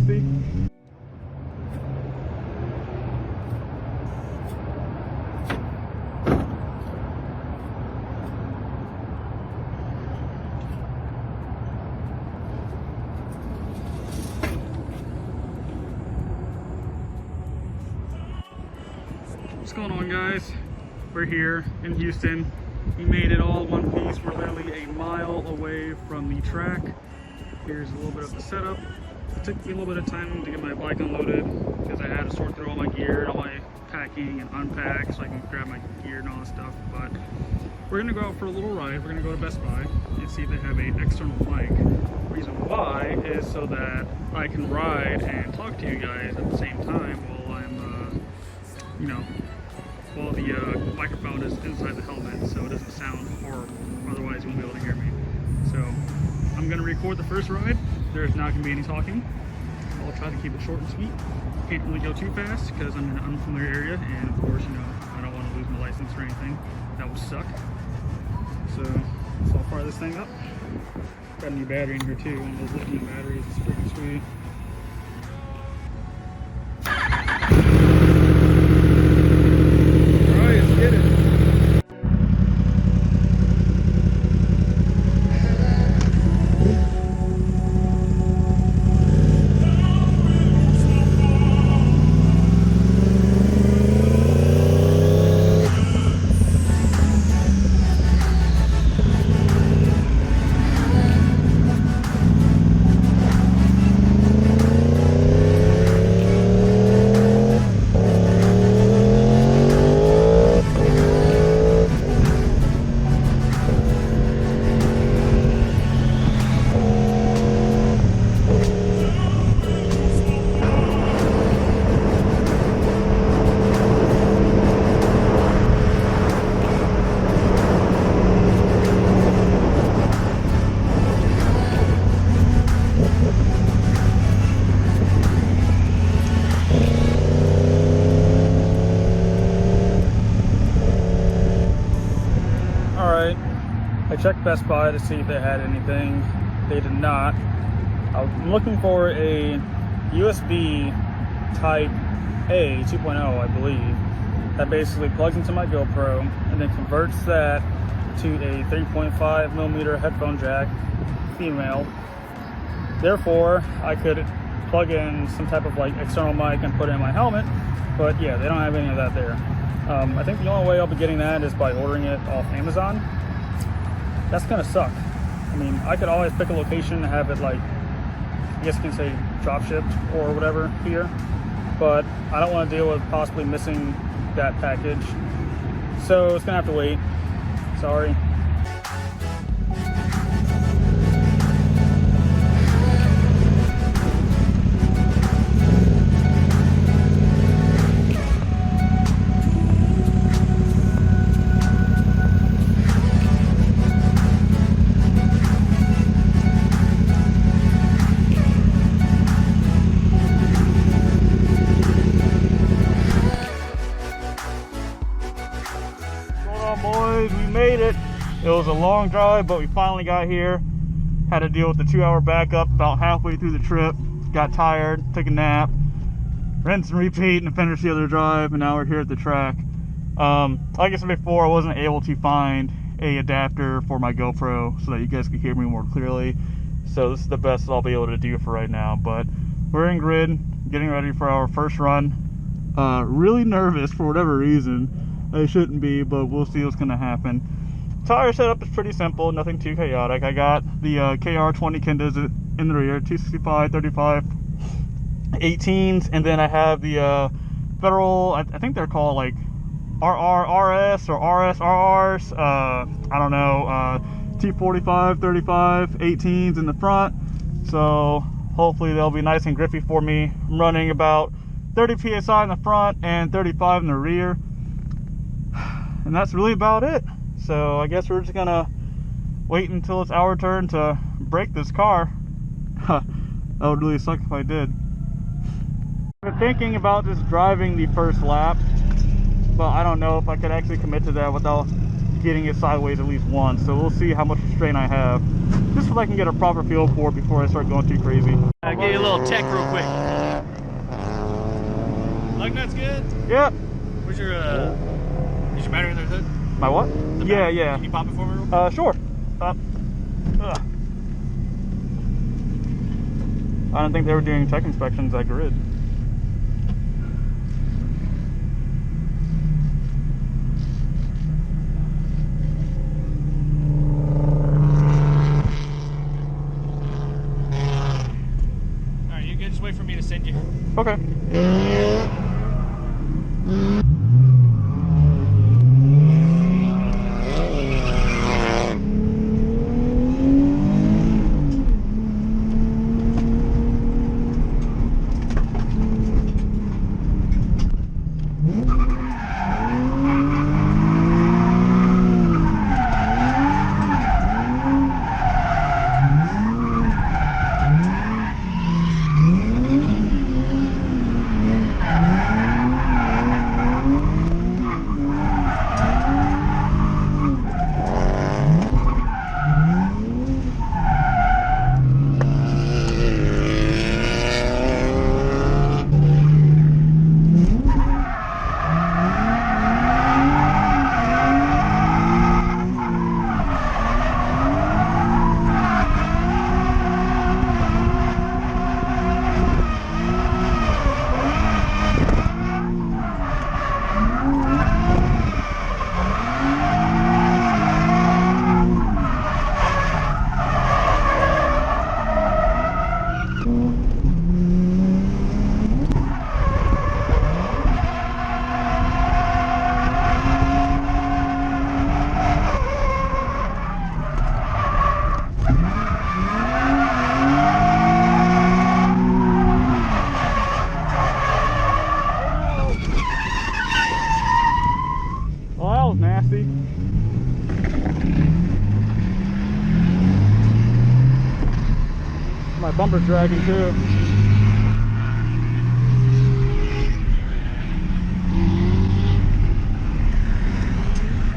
360. What's going on, guys? We're here in Houston. We made it all one piece. We're literally a mile away from the track. Here's a little bit of the setup. It took me a little bit of time to get my bike unloaded because I had to sort through all my gear and all my packing and unpack so I can grab my gear and all that stuff. But we're gonna go out for a little ride. We're gonna go to Best Buy and see if they have an external mic. The reason why is so that I can ride and talk to you guys at the same time while I'm, you know, while the microphone is inside the helmet, so it doesn't sound horrible. Otherwise, you won't be able to hear me. So I'm gonna record the first ride. There's not gonna be any talking. I'll try to keep it short and sweet. Can't really go too fast because I'm in an unfamiliar area, and of course, you know, I don't want to lose my license or anything. That would suck. So I'll fire this thing up. Got a new battery in here too. One of those lithium batteries. It's freaking sweet. I checked Best Buy to see if they had anything. They did not. I'm looking for a USB Type A 2.0, I believe, that basically plugs into my GoPro and then converts that to a 3.5mm headphone jack, female. Therefore, I could plug in some type of like external mic and put it in my helmet, but yeah, they don't have any of that there. I think the only way I'll be getting that is by ordering it off Amazon. That's gonna suck. I mean, I could always pick a location and have it, like, I guess you can say drop shipped or whatever here, but I don't want to deal with possibly missing that package, so it's gonna have to wait. Sorry. Boys, we made it. It was a long drive, but we finally got here. Had to deal with the 2-hour backup about halfway through the trip. Got tired, took a nap, rinse and repeat, and finished the other drive, and now we're here at the track. Like I said before, I wasn't able to find a adapter for my GoPro so that you guys could hear me more clearly. So this is the best I'll be able to do for right now. But we're in grid, getting ready for our first run. Really nervous for whatever reason. I shouldn't be, but we'll see what's gonna happen. Tire setup is pretty simple, nothing too chaotic. I got the KR20 Kendas in the rear, 265, 35, 18s, and then I have the Federal, I think they're called like RRRS or RSRRs, I don't know, T45, 35, 18s in the front. So hopefully they'll be nice and grippy for me. I'm running about 30 PSI in the front and 35 in the rear. And that's really about it. So I guess we're just gonna wait until it's our turn to break this car. That would really suck if I did. I've been thinking about just driving the first lap, but I don't know if I could actually commit to that without getting it sideways at least once. So we'll see how much restraint I have, just so I can get a proper feel for it before I start going too crazy. I'll give you a little tech real quick. Lug nut's good? Yep. Where's your, is your battery in there, hood? My what? Yeah, yeah. Can you pop it for me real quick? Sure. I don't think they were doing tech inspections at Grid. Alright, you good? Just wait for me to send you. Okay. Nasty. My bumper's dragging too.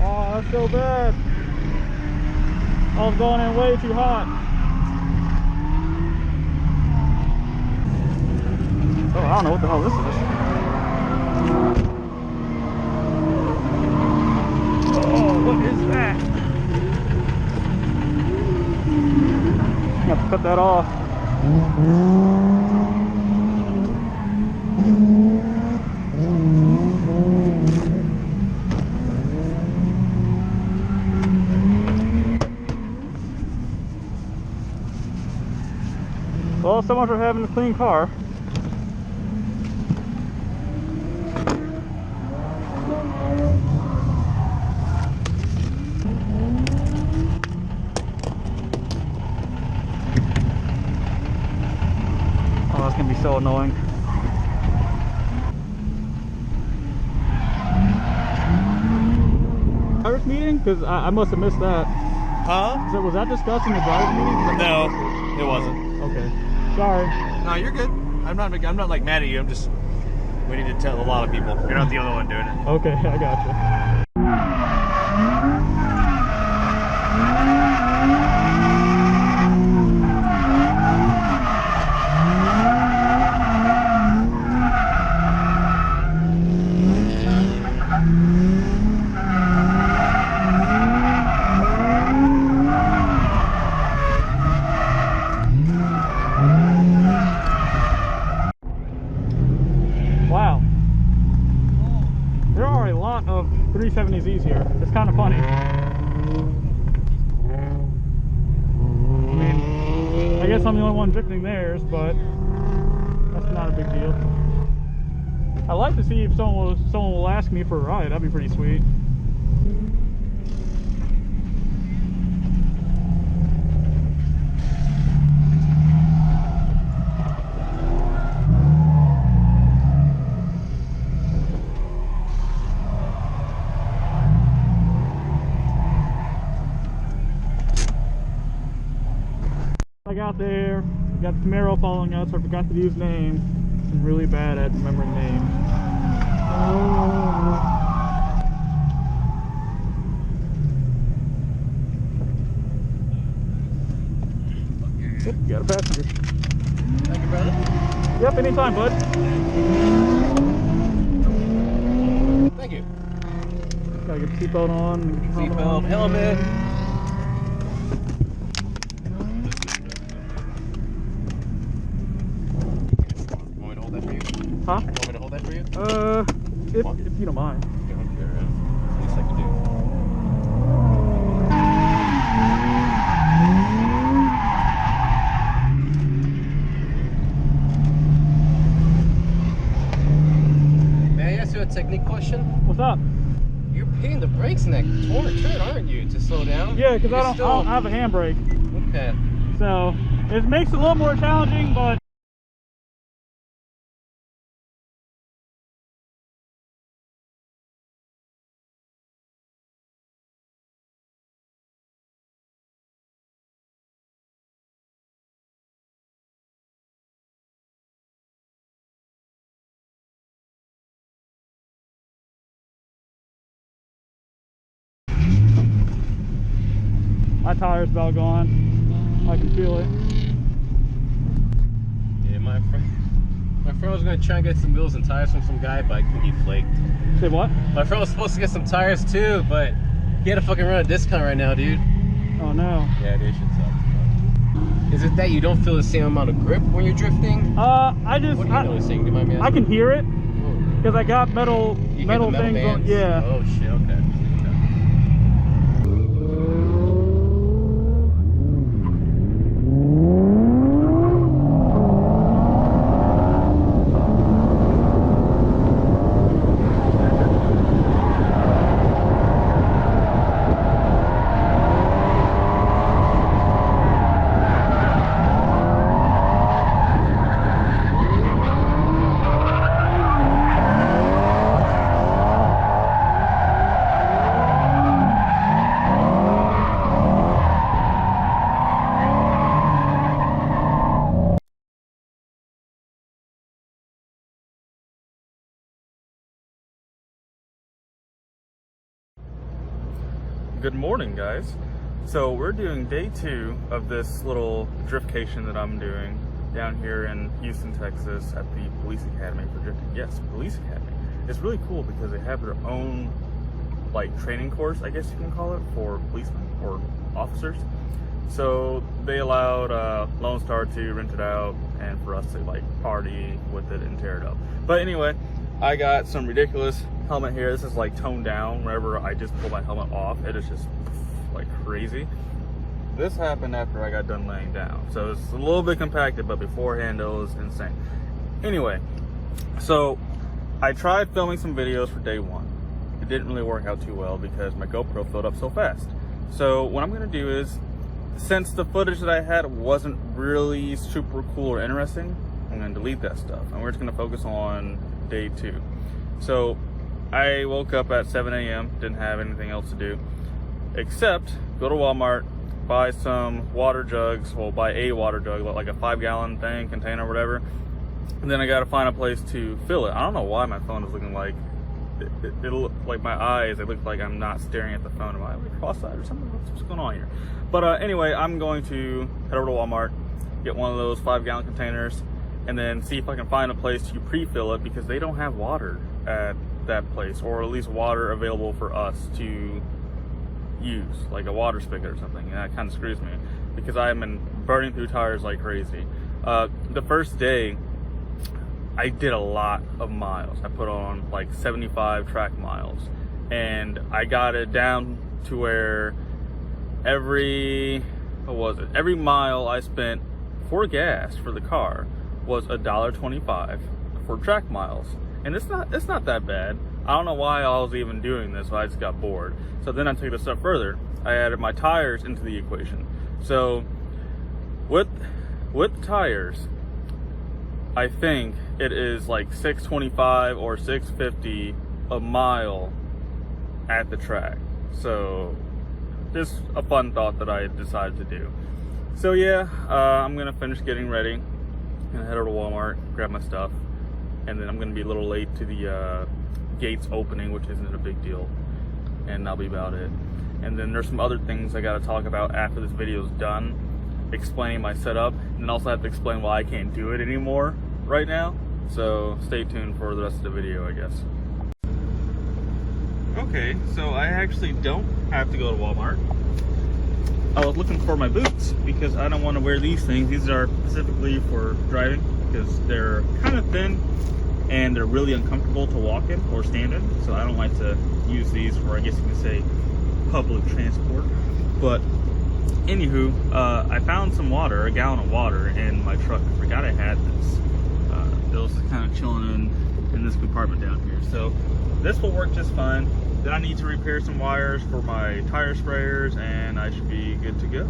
Oh, that's so bad. I was going in way too hot. Oh, I don't know what the hell this is. Oh, what is that? I have to cut that off. Well, so much for having a clean car. Oh, that's gonna be so annoying. Drivers meeting? Because I must have missed that. Huh? So was that discussed in the drivers meeting? No, it wasn't. Okay. Sorry. No, you're good. I'm not like mad at you. I'm just waiting to tell a lot of people. You're not the only one doing it. Okay, I gotcha. Wow. There are a lot of 370z's here. It's kind of funny. I mean, I guess I'm the only one drifting theirs, but that's not a big deal. I'd like to see if someone will ask me for a ride. That'd be pretty sweet. I got there, got the Camaro following us, so I forgot to use names. I'm really bad at remembering names. Yep, you got a passenger. Thank you, brother. Yep, anytime, bud. Thank you. Gotta get the seatbelt on. Seatbelt, helmet. You want me to hold that for you? Huh? You want me to hold that for you? If you don't mind. Yeah, okay, right. Least I can do. May I ask you a technique question? What's up? You're hitting the brakes in that turn, aren't you, to slow down? Yeah, because I Still... don't have a handbrake. Okay. So it makes it a little more challenging, but my tire's about gone. I can feel it. Yeah, my friend was going to try and get some wheels and tires from some guy, but I think he flaked. Say what? My friend was supposed to get some tires too, but he had to fucking run a discount right now, dude. Oh no. Yeah, dude, shit sucks. Is it that you don't feel the same amount of grip when you're drifting? I What are you noticing? Do you mind me asking? I can hear it because I got metal You hear the metal things on. bands? Yeah. Oh shit, okay. Good morning, guys. So we're doing day 2 of this little driftcation that I'm doing down here in Houston, Texas at the Police Academy for drifting. Yes, Police Academy. It's really cool because they have their own like training course, I guess you can call it, for policemen or officers. So they allowed Lonestar to rent it out and for us to like party with it and tear it up. But anyway, I got some ridiculous helmet here. This is like toned down. Whenever I just pull my helmet off, it is just like crazy. This happened after I got done laying down, so it's a little bit compacted, but beforehand it was insane. Anyway, so I tried filming some videos for day 1. It didn't really work out too well because my GoPro filled up so fast. So what I'm gonna do is, since the footage that I had wasn't really super cool or interesting, I'm gonna delete that stuff and we're just gonna focus on day 2. So I woke up at 7 a.m. didn't have anything else to do except go to Walmart, buy some water jugs. Well, buy a water jug, like a 5-gallon thing, container, whatever. And then I gotta find a place to fill it. I don't know why my phone is looking like it'll like my eyes. They look like I'm not staring at the phone. Am I like cross-eyed or something? What's going on here? But anyway, I'm going to head over to Walmart, get one of those 5-gallon containers, and then see if I can find a place to pre-fill it because they don't have water at that place, or at least water available for us to use, like a water spigot or something. And that kind of screws me because I've been burning through tires like crazy. The first day I did a lot of miles. I put on like 75 track miles, and I got it down to where every mile I spent for gas for the car was $1.25 for track miles. And it's not that bad. I don't know why I was even doing this, but I just got bored. So then I took it a step further. I added my tires into the equation. So with tires, I think it is like $6.25 or $6.50 a mile at the track. So just a fun thought that I decided to do. So yeah, I'm gonna finish getting ready. I'm gonna head over to Walmart, grab my stuff, and then I'm gonna be a little late to the gates opening, which isn't a big deal, and that'll be about it. And then there's some other things I gotta talk about after this video is done. explaining my setup, and then also have to explain why I can't do it anymore right now. So stay tuned for the rest of the video, I guess. Okay, so I actually don't have to go to Walmart. I was looking for my boots because I don't want to wear these things. These are specifically for driving because they're kind of thin and they're really uncomfortable to walk in or stand in. So I don't like to use these for, I guess you can say, public transport. But anywho, I found some water, a gallon of water in my truck. I forgot I had this. It was kind of chilling in this compartment down here. So this will work just fine. Then I need to repair some wires for my tire sprayers and I should be good to go.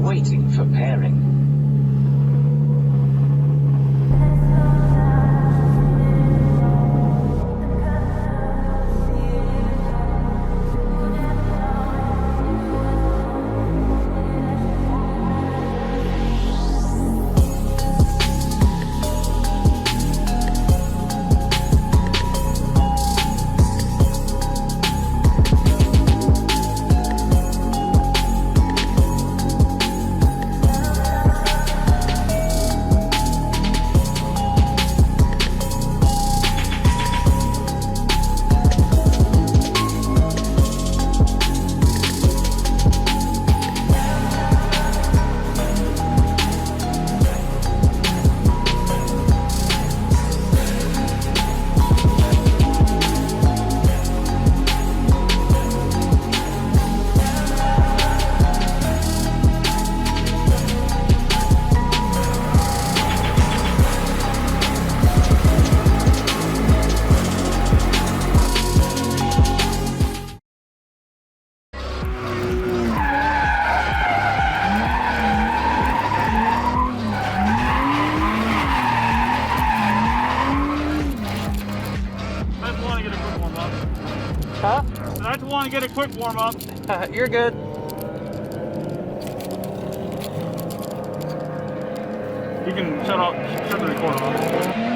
Waiting for pairing. Huh? I just want to get a quick warm up. You're good. You can shut the recorder off.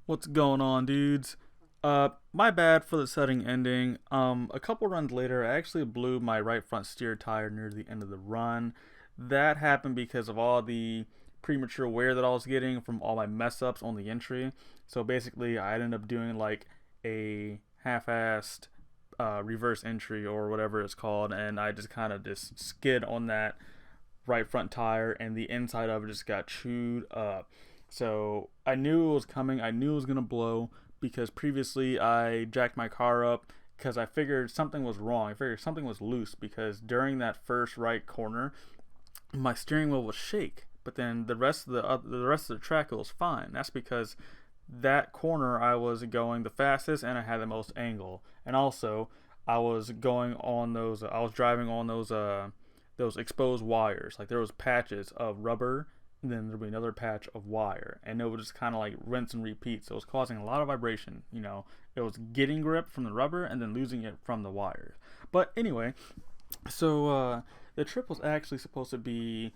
What's going on, dudes? My bad for the sudden ending. A couple runs later, I actually blew my right front steer tire near the end of the run. That happened because of all the premature wear that I was getting from all my mess ups on the entry. So basically, I ended up doing like a half-assed reverse entry or whatever it's called, and I just kind of just skid on that right front tire, and the inside of it just got chewed up. So I knew it was coming. I knew it was gonna blow because previously I jacked my car up because I figured something was wrong. I figured something was loose because during that first right corner, my steering wheel would shake. But then the rest of the track it was fine. That's because that corner I was going the fastest and I had the most angle, and also I was going on those. I was driving on those exposed wires. Like there was patches of rubber, and then there'd be another patch of wire, and it would just kind of like rinse and repeat. So it was causing a lot of vibration. You know, it was getting grip from the rubber and then losing it from the wires. But anyway, so the trip was actually supposed to be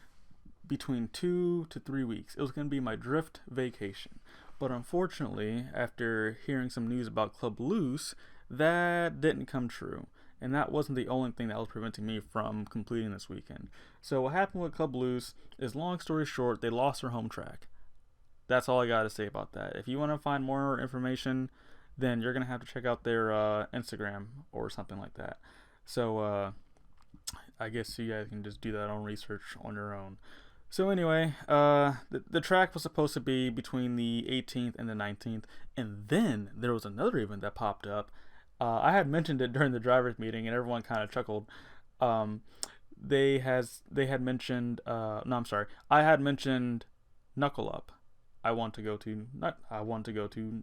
between 2 to 3 weeks. It was going to be my drift vacation. But unfortunately, after hearing some news about Club Loose, that didn't come true. And that wasn't the only thing that was preventing me from completing this weekend. So what happened with Club Loose is, long story short, they lost their home track. That's all I got to say about that. If you want to find more information, then you're going to have to check out their Instagram or something like that. So I guess you guys can just do that on research on your own. So anyway, the track was supposed to be between the 18th and the 19th, and then there was another event that popped up. I had mentioned it during the drivers meeting, and everyone kind of chuckled. They had mentioned no, I'm sorry. I had mentioned Knuckle Up. I want to go to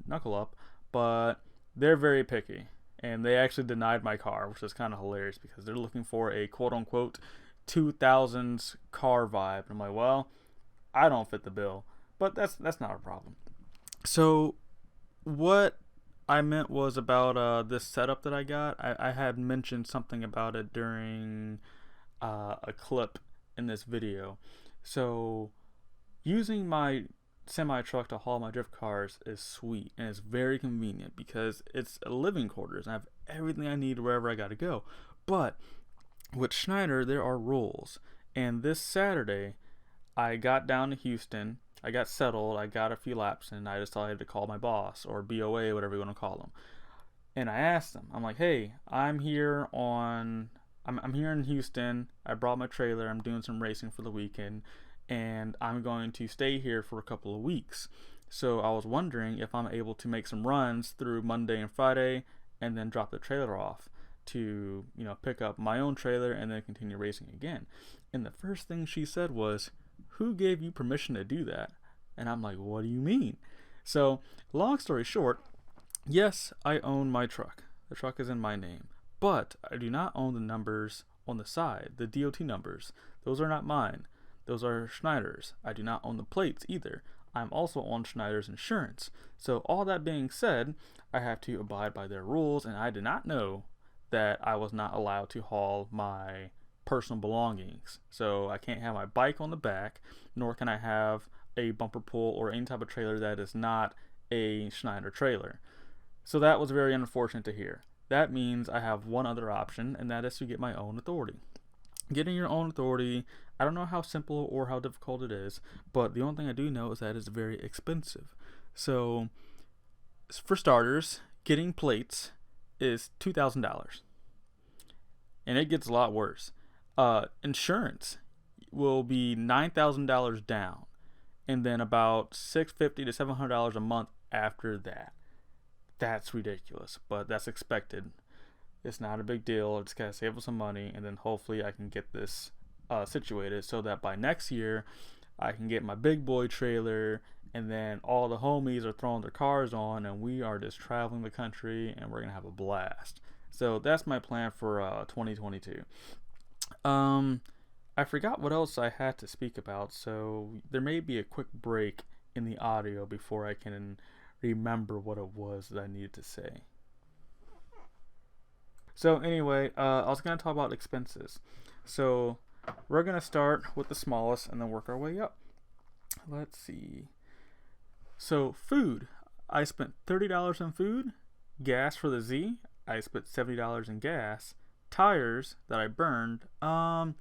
Knuckle Up, but they're very picky, and they actually denied my car, which is kind of hilarious because they're looking for a quote unquote 2000s car vibe. And I'm like, well, I don't fit the bill, but that's not a problem. So what I meant was about this setup that I got. I had mentioned something about it during a clip in this video. So using my semi truck to haul my drift cars is sweet, and it's very convenient because it's a living quarters and I have everything I need wherever I gotta go. But with Schneider, there are rules, and this Saturday I got down to Houston. I got settled, I got a few laps, and I decided to call my boss, or BOA, whatever you want to call them. And I asked them, I'm like, hey, I'm here in Houston. I brought my trailer. I'm doing some racing for the weekend, and I'm going to stay here for a couple of weeks. So I was wondering if I'm able to make some runs through Monday and Friday, and then drop the trailer off to, pick up my own trailer and then continue racing again. And the first thing she said was, who gave you permission to do that? And I'm like, what do you mean? So, long story short, yes, I own my truck. The truck is in my name. But I do not own the numbers on the side, the DOT numbers. Those are not mine. Those are Schneider's. I do not own the plates either. I'm also on Schneider's insurance. So, all that being said, I have to abide by their rules, and I did not know that I was not allowed to haul my personal belongings. So I can't have my bike on the back, nor can I have a bumper pull or any type of trailer that is not a Schneider trailer. So that was very unfortunate to hear. That means I have one other option, and that is to get my own authority. Getting your own authority, I don't know how simple or how difficult it is, but the only thing I do know is that it's very expensive. So for starters, getting plates is $2,000, and it gets a lot worse. Insurance will be $9,000 down, and then about $650 to $700 a month after that. That's ridiculous, but that's expected. It's not a big deal. I just gotta save up some money, and then hopefully I can get this situated so that by next year I can get my big boy trailer, and then all the homies are throwing their cars on, and we are just traveling the country, and we're gonna have a blast. So that's my plan for 2022. I forgot what else I had to speak about, so there may be a quick break in the audio before I can remember what it was that I needed to say. So anyway, I was going to talk about expenses. So we're going to start with the smallest and then work our way up. Let's see. So food. I spent $30 on food. Gas for the Z, I spent $70 in gas. Tires that I burned, I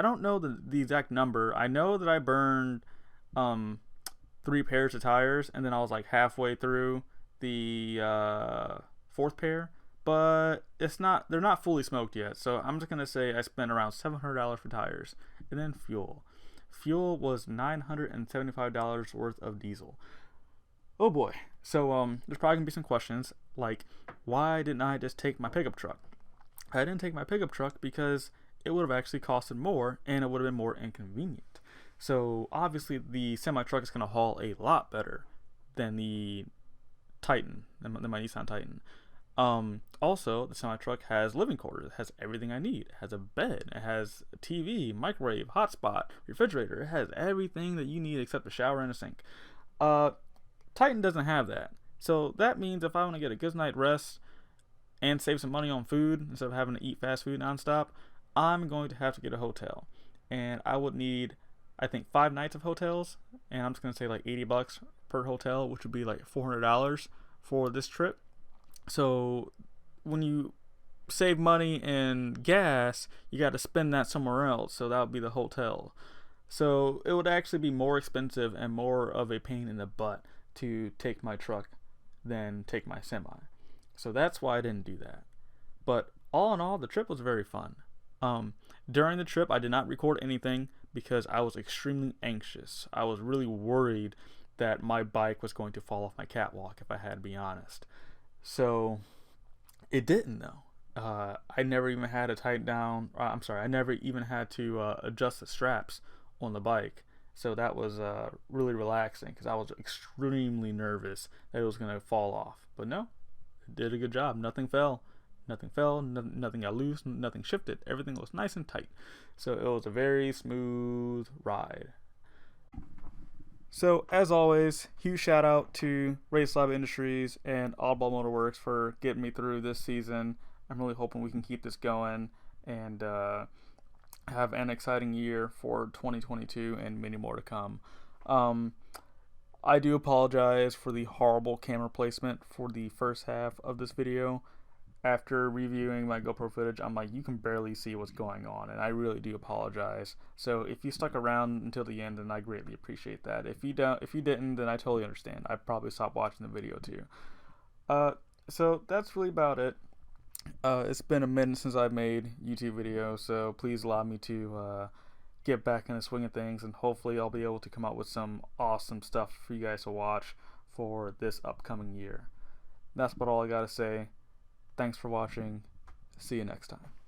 don't know the exact number. I know that I burned 3 pairs of tires, and then I was like halfway through the 4th pair, but they're not fully smoked yet. So I'm just gonna say I spent around $700 for tires. And then fuel was $975 worth of diesel. Oh boy. So there's probably gonna be some questions like, why didn't I just take my pickup truck? I didn't take my pickup truck because it would have actually costed more and it would have been more inconvenient. So obviously the semi truck is going to haul a lot better than the Titan, than my Nissan Titan. Also, the semi truck has living quarters. It has everything I need. It has a bed. It has a TV, microwave, hotspot, refrigerator. It has everything that you need except a shower and a sink. Titan doesn't have that. So that means if I want to get a good night's rest and save some money on food instead of having to eat fast food nonstop, I'm going to have to get a hotel. And I would need, I think, 5 nights of hotels. And I'm just going to say like $80 per hotel, which would be like $400 for this trip. So when you save money in gas, you got to spend that somewhere else. So that would be the hotel. So it would actually be more expensive and more of a pain in the butt to take my truck than take my semi. So that's why I didn't do that. But all in all, the trip was very fun. During the trip, I did not record anything because I was extremely anxious. I was really worried that my bike was going to fall off my catwalk, if I had to be honest. So it didn't, though. I never even had to tighten down. I never even had to adjust the straps on the bike. So that was really relaxing because I was extremely nervous that it was going to fall off. But no, it did a good job. Nothing fell. Nothing got loose, nothing shifted. Everything was nice and tight. So it was a very smooth ride. So as always, huge shout out to Race Lab Industries and Oddball Motorworks for getting me through this season. I'm really hoping we can keep this going and have an exciting year for 2022 and many more to come. I do apologize for the horrible camera placement for the first half of this video. After reviewing my GoPro footage, I'm like, you can barely see what's going on, and I really do apologize. So if you stuck around until the end, then I greatly appreciate that. If you didn't, then I totally understand. I'd probably stop watching the video too. So that's really about it. It's been a minute since I've made YouTube videos, so please allow me to get back in the swing of things, and hopefully I'll be able to come out with some awesome stuff for you guys to watch for this upcoming year. That's about all I gotta say. Thanks for watching. See you next time.